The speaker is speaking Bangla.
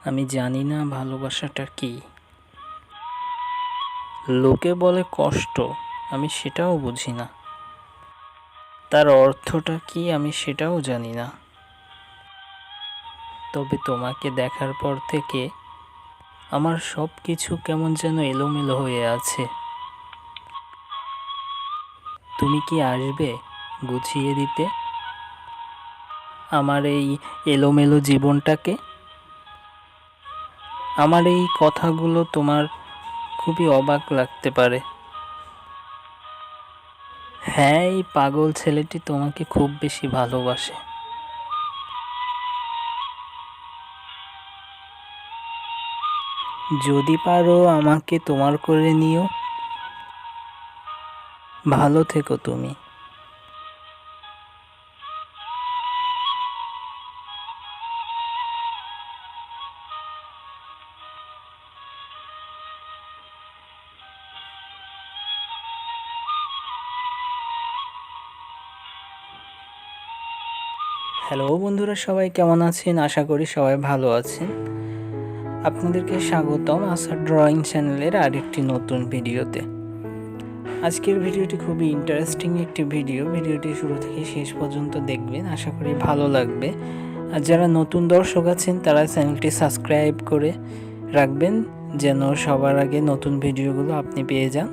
আমি জানি না ভালোবাসাটা কি। লোকে বলে কষ্ট, আমি সেটাও বুঝি না। তার অর্থটা কি আমি সেটাও জানি না। তবে তোমাকে দেখার পর থেকে আমার সব কিছু কেমন যেন এলোমেলো হয়ে আছে। তুমি কি আসবে গুছিয়ে দিতে আমার এই এলোমেলো জীবনটাকে? আমার এই কথাগুলো তোমার খুবই অবাক লাগতে পারে। হ্যাঁ, এই পাগল ছেলেটি তোমাকে খুব বেশি ভালোবাসে। যদি পারো আমাকে তোমার করে নিও। ভালো থেকো তুমি। হ্যালো বন্ধুরা, সবাই কেমন আছেন? আশা করি সবাই ভালো আছেন। আপনাদেরকে স্বাগতম আসাদ ড্রয়িং চ্যানেলের আরেকটি নতুন ভিডিওতে। আজকের ভিডিওটি খুবই ইন্টারেস্টিং একটি ভিডিওটি শুরু থেকে শেষ পর্যন্ত দেখবেন, আশা করি ভালো লাগবে। আর যারা নতুন দর্শক আছেন তারা চ্যানেলটি সাবস্ক্রাইব করে রাখবেন যেন সবার আগে নতুন ভিডিওগুলো আপনি পেয়ে যান।